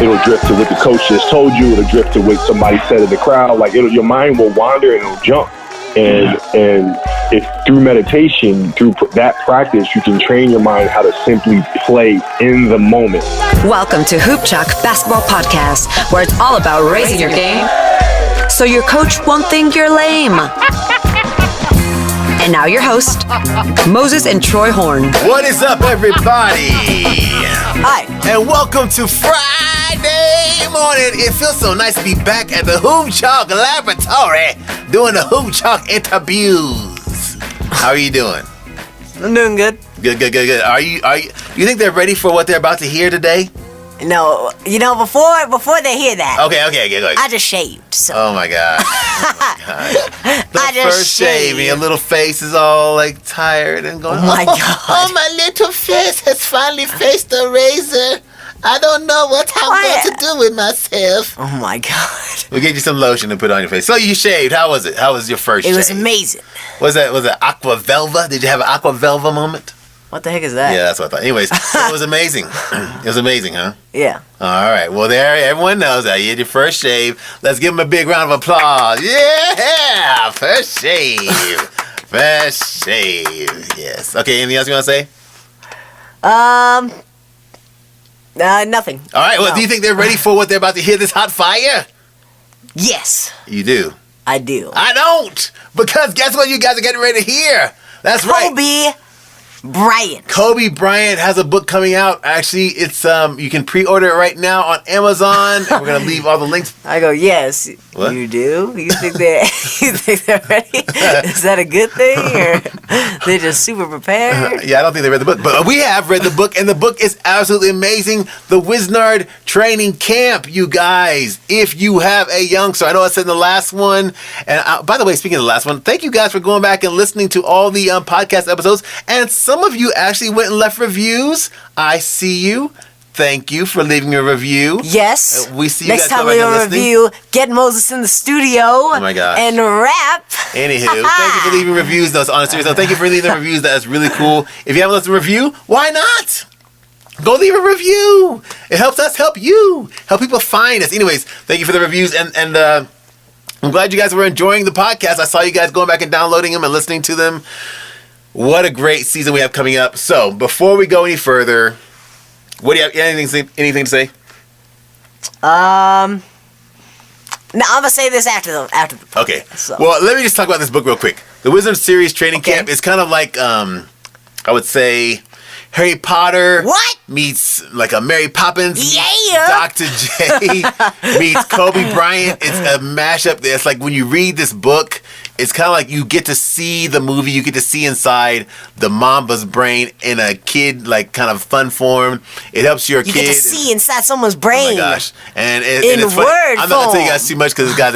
it'll drift to what the coach just told you. It'll drift to what somebody said in the crowd. Like your mind will wander and it'll jump. And if through meditation, through that practice, you can train your mind how to simply play in the moment. Welcome to Hoop Chalk Basketball Podcast, where it's all about raising your game so your coach won't think you're lame. And now your host, Moses and Troy Horn. What is up, everybody? Hi. And welcome to Friday morning. It feels so nice to be back at the Hoop Chalk Laboratory doing the Hoop Chalk interviews. How are you doing? I'm doing good. Good. Are you think they're ready for what they're about to hear today? No, before they hear that. Okay, go ahead. I just shaved. So. Oh my god. I just first shave, your little face is all like tired and going, oh my god. Oh, my little face has finally faced the razor. I don't know what I'm going to do with myself. Oh my god. We'll get you some lotion to put on your face. So you shaved. How was it? How was your first shave? It was amazing. Was it aqua velva? Did you have an aqua velva moment? What the heck is that? Yeah, that's what I thought. Anyways, it was amazing. It was amazing, huh? Yeah. All right. Well, there, everyone knows that you had your first shave. Let's give him a big round of applause. Yeah! First shave. First shave. Yes. Okay, anything else you want to say? Nothing. All right. Well, No. do you think they're ready for what they're about to hear, this hot fire? Yes. You do? I do. I don't. Because guess what you guys are getting ready to hear? That's right. Kobe Bryant has a book coming out. Actually, it's you can pre-order it right now on Amazon. And we're gonna leave all the links. I go, yes. What? You do? You think they're ready? Is that a good thing, or they're just super prepared? Yeah, I don't think they read the book, but we have read the book, and the book is absolutely amazing. The Wisnard Training Camp, you guys. If you have a youngster, I know I said in the last one. And by the way, speaking of the last one, thank you guys for going back and listening to all the podcast episodes. And some of you actually went and left reviews. I see you. Thank you for leaving a review. Yes. We see you Next guys time we do a review, get Moses in the studio. Oh my gosh. And rap. Anywho, thank you for leaving reviews. That's on a serious note. Thank you for leaving reviews. That's really cool. If you haven't left a review, why not? Go leave a review. It helps us help you. Help people find us. Anyways, thank you for the reviews. And I'm glad you guys were enjoying the podcast. I saw you guys going back and downloading them and listening to them. What a great season we have coming up. So, before we go any further, what do you have? Anything to say? No, I'm gonna say this after the podcast. Okay. So. Well, let me just talk about this book real quick. The Wisdom Series Training Camp is kind of like, I would say, Harry Potter meets like a Mary Poppins meets Dr. J meets Kobe Bryant. It's a mashup. It's like when you read this book, it's kind of like you get to see the movie. You get to see inside the Mamba's brain in a kid, like, kind of fun form. It helps your kid. You get to see inside someone's brain. Oh, my gosh. And in it's funny. word I'm not going to tell you form. guys too much because this guy's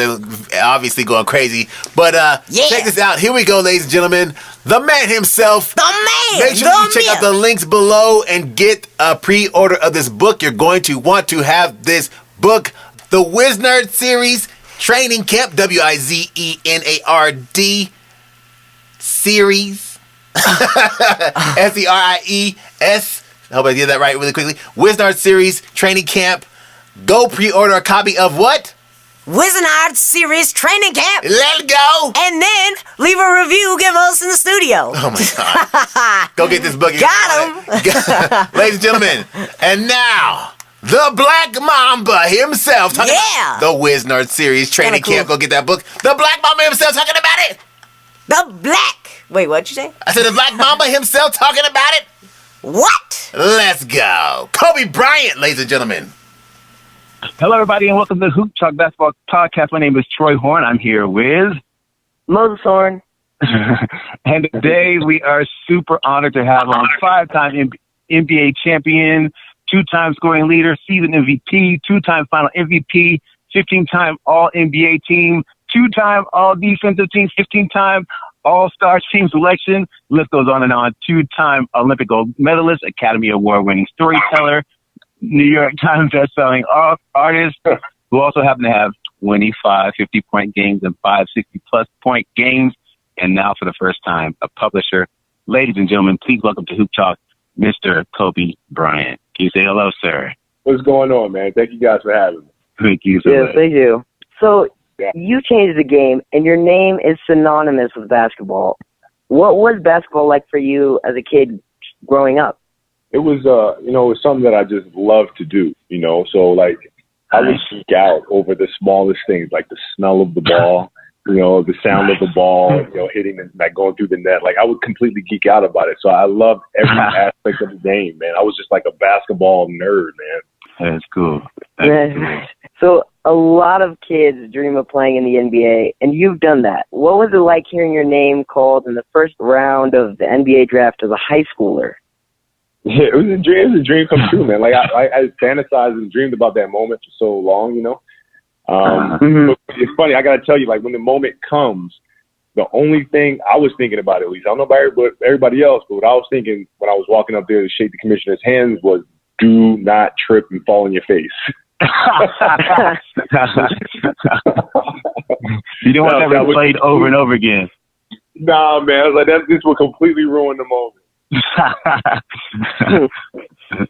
obviously going crazy. But check this out. Here we go, ladies and gentlemen. The man himself. The man. Make sure you check out the links below and get a pre-order of this book. You're going to want to have this book. The Wisnard Series Training Camp, Wizenard Series, Series. I hope I did that right really quickly. Wisnard Series Training Camp. Go pre-order a copy of what? Wizenard Series Training Camp. Let's go. And then leave a review. Get us in the studio. Oh my God. Go get this book. Got him. Ladies and gentlemen, and now, the Black Mamba himself. Talking about the Wisnard Series Training Camp. Go get that book. The Black Mamba himself talking about it. The Black. Wait, what'd you say? I said the Black Mamba himself talking about it. What? Let's go. Kobe Bryant, ladies and gentlemen. Hello, everybody, and welcome to the Hoop Chalk Basketball Podcast. My name is Troy Horn. I'm here with Moses Horn. and today we are super honored to have on five-time NBA champion, two-time scoring leader, season MVP, two-time final MVP, 15-time All-NBA team, two-time All-Defensive team, 15-time All-Star team selection. List goes on and on. Two-time Olympic gold medalist, Academy Award-winning storyteller, New York Times best-selling artist, who also happen to have 25 50-point games and 5 60-plus point games, and now for the first time, a publisher. Ladies and gentlemen, please welcome to Hoop Talk, Mr. Kobe Bryant. Can you say hello, sir? What's going on, man? Thank you guys for having me. Thank you so Yes, much. thank you. So Yeah. you changed the game, and your name is synonymous with basketball. What was basketball like for you as a kid growing up? It was, it was something that I just loved to do, So, like, I would geek out over the smallest things, like the smell of the ball, the sound of the ball, hitting and like going through the net. Like, I would completely geek out about it. So I loved every aspect of the game, man. I was just like a basketball nerd, man. That's cool. That's cool. So a lot of kids dream of playing in the NBA, and you've done that. What was it like hearing your name called in the first round of the NBA draft as a high schooler? Yeah, it was a dream. It was a dream come true, man. Like I fantasized and dreamed about that moment for so long, But it's funny. I got to tell you, like when the moment comes, the only thing I was thinking about, at least I don't know about everybody else, but what I was thinking when I was walking up there to shake the commissioner's hands was, do not trip and fall on your face. You don't want that replayed over and over again. Nah, man. I was like, this will completely ruin the moment.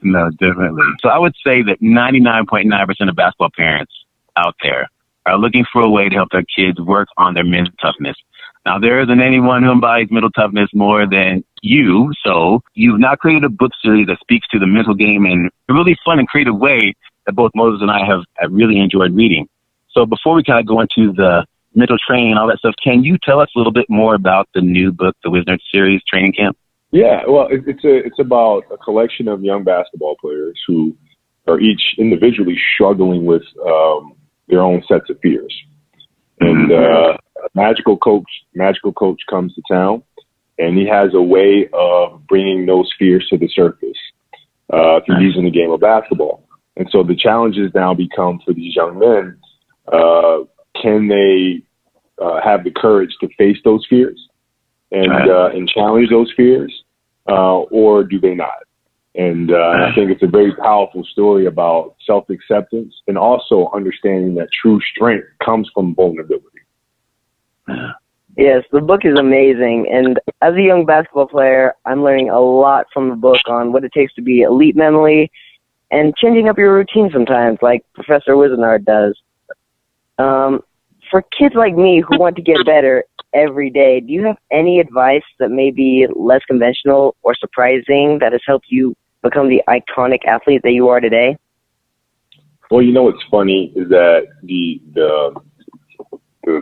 No, definitely. So I would say that 99.9% of basketball parents out there are looking for a way to help their kids work on their mental toughness. Now, there isn't anyone who embodies mental toughness more than you. So you've now created a book series that speaks to the mental game in a really fun and creative way that both Moses and I have really enjoyed reading. So before we kind of go into the mental training and all that stuff, can you tell us a little bit more about the new book, the Wisner series, Training Camp? Yeah, well, it's about a collection of young basketball players who are each individually struggling with their own sets of fears. And a magical coach comes to town, and he has a way of bringing those fears to the surface through using the game of basketball. And so the challenges now become for these young men: can they have the courage to face those fears and challenge those fears, or do they not? And I think it's a very powerful story about self-acceptance and also understanding that true strength comes from vulnerability. Yes, the book is amazing. And as a young basketball player, I'm learning a lot from the book on what it takes to be elite mentally and changing up your routine sometimes, like Professor Wisenard does. For kids like me who want to get better every day, do you have any advice that may be less conventional or surprising that has helped you become the iconic athlete that you are today? Well, what's funny is that the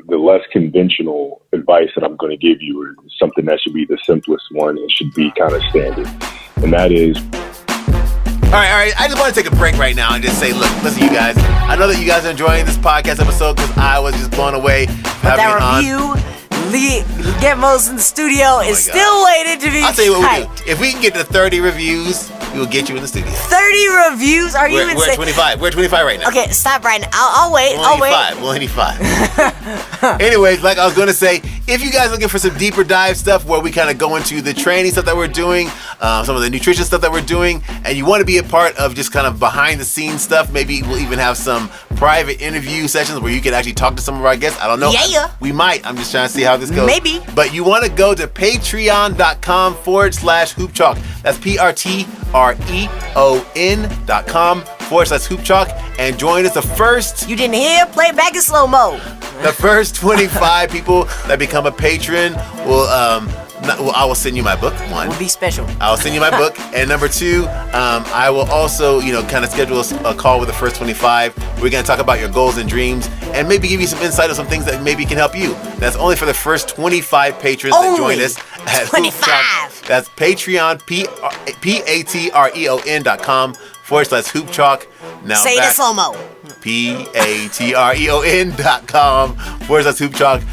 less conventional advice that I'm going to give you is something that should be the simplest one and should be kind of standard. And that is, All right. I just want to take a break right now and just say, look, listen, you guys. I know that you guys are enjoying this podcast episode because I was just blown away. But that review, Get Moses in the studio is still waiting to be I'll tell you what typed. we'll do. If we can get to 30 reviews, we will get you in the studio. 30 reviews? Are you We're even at saying? 25. We're at 25 right now. Okay, stop right now. I'll wait. I'll wait. We'll only 5. Anyways, like I was going to say, if you guys are looking for some deeper dive stuff where we kind of go into the training stuff that we're doing, some of the nutrition stuff that we're doing, and you want to be a part of just kind of behind the scenes stuff, maybe we'll even have some private interview sessions where you can actually talk to some of our guests. I don't know. Yeah. We might. I'm just trying to see how this goes. Maybe. But you want to go to patreon.com/hoopchalk. That's patreon.com/hoopchalk and join us the first. You didn't hear? Play it back in slow mo. The first 25 people that become a patron will I will send you my book. One, Will be special. I'll send you my book, and number 2, I will also kind of schedule a call with the first 25. We're gonna talk about your goals and dreams, and maybe give you some insight on some things that maybe can help you. That's only for the first 25 patrons that join us at 25. Hoopchalk. That's Patreon patreon.com/hoopchalk. Now Say it in slow mo. patreon.com/hoopchalk.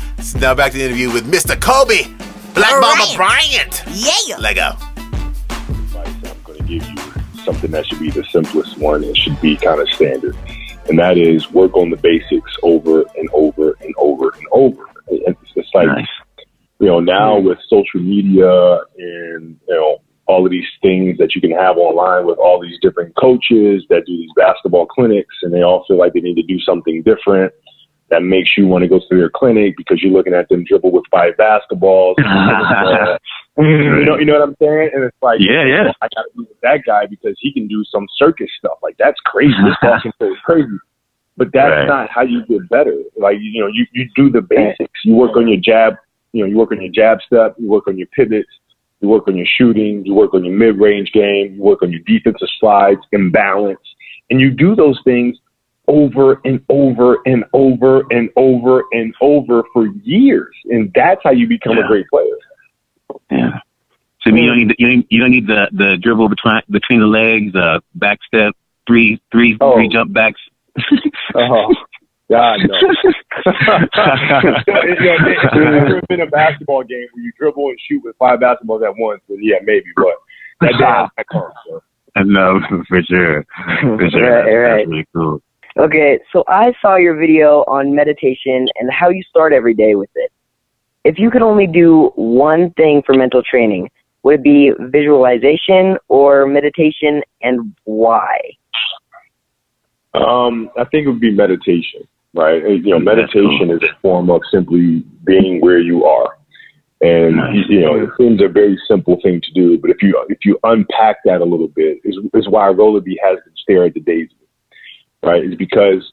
Now back to the interview with Mr. Kobe Black Mamba Bryant. Yeah. Let go. advice that I'm going to give you is something that should be the simplest one and should be kind of standard. And that is work on the basics over and over and over and over. It's like, now with social media and, all of these things that you can have online with all these different coaches that do these basketball clinics, and they all feel like they need to do something different that makes you want to go to their clinic because you're looking at them dribble with 5 basketballs. You know what I'm saying? And it's like, Yeah. well, I got to be with that guy because he can do some circus stuff. Like, that's crazy. This boxing player is crazy. But that's not how you get better. Like, you do the basics. You work on your jab. You work on your jab step. You work on your pivots. You work on your shooting. You work on your mid-range game. You work on your defensive slides, imbalance. And you do those things over and over and over and over and over for years. And that's how you become a great player. Yeah. So you don't need the dribble between the legs, back step, three jump backs. Oh, God, no. It's never been a basketball game where you dribble and shoot with 5 basketballs at once. But yeah, maybe. But that comes. So. No, for sure. For sure. Right. That's really cool. Okay, so I saw your video on meditation and how you start every day with it. If you could only do one thing for mental training, would it be visualization or meditation, and why? I think it would be meditation, right? Meditation is a form of simply being where you are. And, it seems a very simple thing to do, but if you unpack that a little bit, is why Rollerby has been stare at the daisy, right? It's because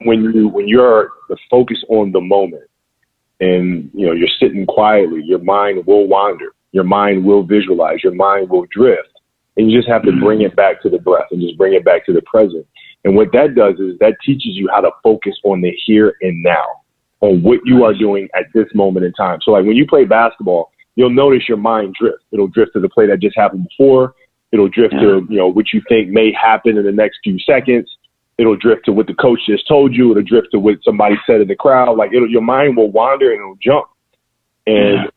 when you're focused on the moment and, you're sitting quietly, your mind will wander, your mind will visualize, your mind will drift, and you just have to bring it back to the breath and just bring it back to the present. And what that does is that teaches you how to focus on the here and now, on what you are doing at this moment in time. So like when you play basketball, you'll notice your mind drift. It'll drift to the play that just happened before. It'll drift to, what you think may happen in the next few seconds. It'll drift to what the coach just told you. It'll drift to what somebody said in the crowd. Like your mind will wander and it'll jump. And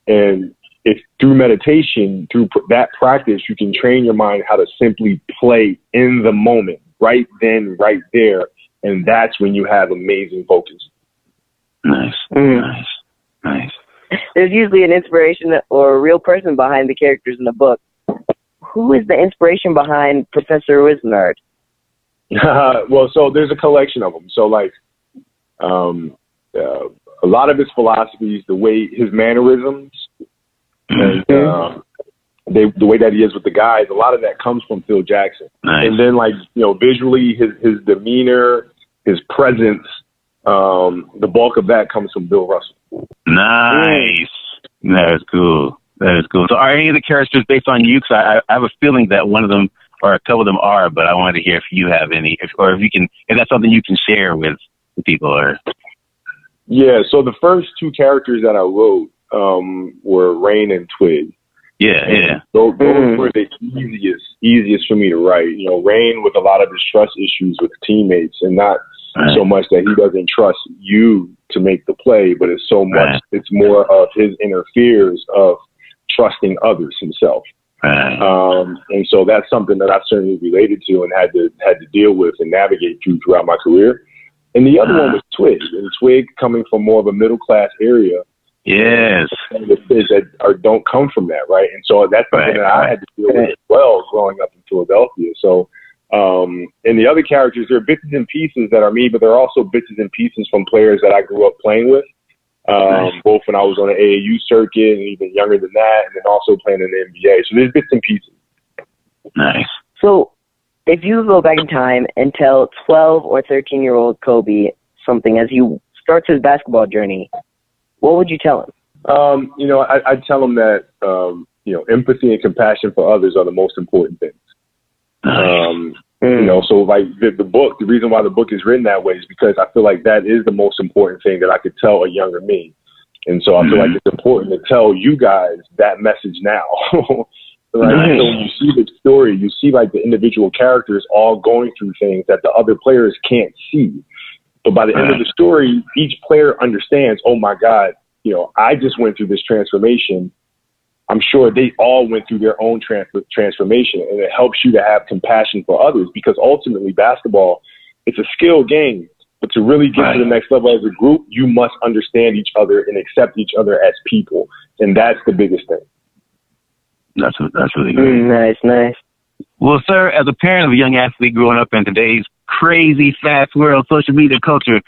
if through meditation, through that practice, you can train your mind how to simply play in the moment, right then, right there. And that's when you have amazing focus. Nice. There's usually an inspiration or a real person behind the characters in the book. Who is the inspiration behind Professor Wisnard? Well, so there's a collection of them. So like, a lot of his philosophies, the way his mannerisms, and the way that he is with the guys, a lot of that comes from Phil Jackson. Nice. And then like, visually his demeanor, his presence, the bulk of that comes from Bill Russell. Nice. That is cool. So are any of the characters based on you? Because I have a feeling that one of them or a couple of them are, but I wanted to hear if you have any, if that's something you can share with people or. Yeah. So the first 2 characters that I wrote, were Rain and Twig. Yeah. Those were the easiest for me to write. Rain with a lot of his trust issues with teammates, and not so much that he doesn't trust you to make the play, but it's so much, it's more of his inner fears of trusting others himself. And so that's something that I certainly related to and had to deal with and navigate throughout my career. And the other one was Twig, and Twig coming from more of a middle class area. Yes. The kids that don't come from that, right? And so that's something that I had to deal with as well growing up in Philadelphia. So, and the other characters, there are bits and pieces that are me, but there are also bits and pieces from players that I grew up playing with, both when I was on the AAU circuit and even younger than that, and then also playing in the NBA. So there's bits and pieces. Nice. So if you go back in time and tell 12 or 13-year-old Kobe something as he starts his basketball journey, what would you tell him? I'd tell him that, empathy and compassion for others are the most important things. So like the book, the reason why the book is written that way is because I feel like that is the most important thing that I could tell a younger me. And so I feel like it's important to tell you guys that message now. Right? So when you see the story, you see like the individual characters all going through things that the other players can't see. But by the end of the story, each player understands, oh my God, I just went through this transformation. I'm sure they all went through their own transformation, and it helps you to have compassion for others, because ultimately basketball, it's a skill game. But to really get to the next level as a group, you must understand each other and accept each other as people. And that's the biggest thing. That's really good. Nice. Well, sir, as a parent of a young athlete growing up in today's crazy, fast world, social media culture,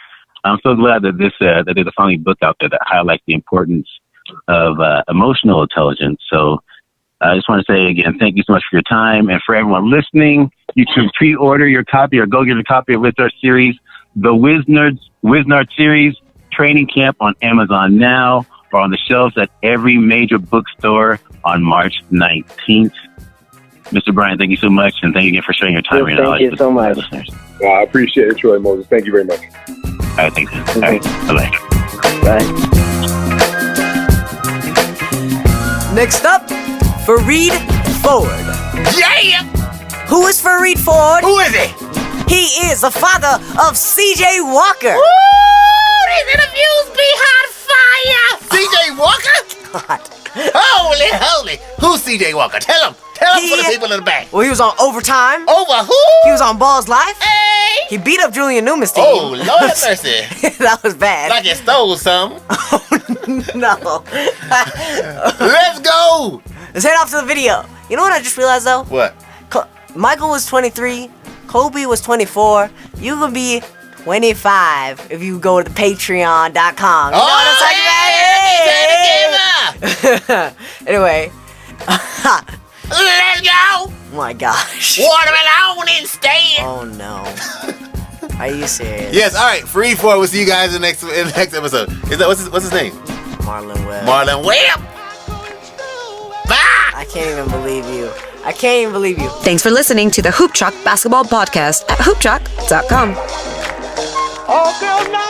I'm so glad that there's a finally book out there that highlights the importance of emotional intelligence. So I just want to say again, thank you so much for your time. And for everyone listening, you can pre-order your copy or go get a copy of Wizard series, the Wiznard series training camp on Amazon now or on the shelves at every major bookstore on March 19th. Mr. Bryant, thank you so much. And thank you again for sharing your time and your knowledge. Thank you so much. Listeners. Well, I appreciate it, Troy Moses. Thank you very much. All right, thanks. All right, bye-bye. Bye. Next up, Fareed Ford. Yeah! Who is Fareed Ford? Who is it? He is the father of C.J. Walker. Ooh, these interviews be hot fire! C.J. Walker? God. Holy. Who's C.J. Walker? Tell him for the people in the back. Well, he was on Overtime. Over who? He was on Ball's Life. Hey! He beat up Julian Newman's team. Oh, Lord have mercy. That was bad. Like he stole something. No. Let's go! Let's head off to the video. You know what I just realized, though? What? Michael was 23. Kobe was 24. You could be 25 if you go to the patreon.com. You know what I'm talking about? Anyway. Let's go! Oh my gosh. Watermelon instead! Oh no. Are you serious? Yes, alright. Free for We'll see you guys in the next episode. Is that what's his name? Marlon Webb. Marlon Webb! Bye! I can't even believe you. I can't even believe you. Thanks for listening to the Hoop Chalk Basketball Podcast at hoopchalk.com. Oh, girl, now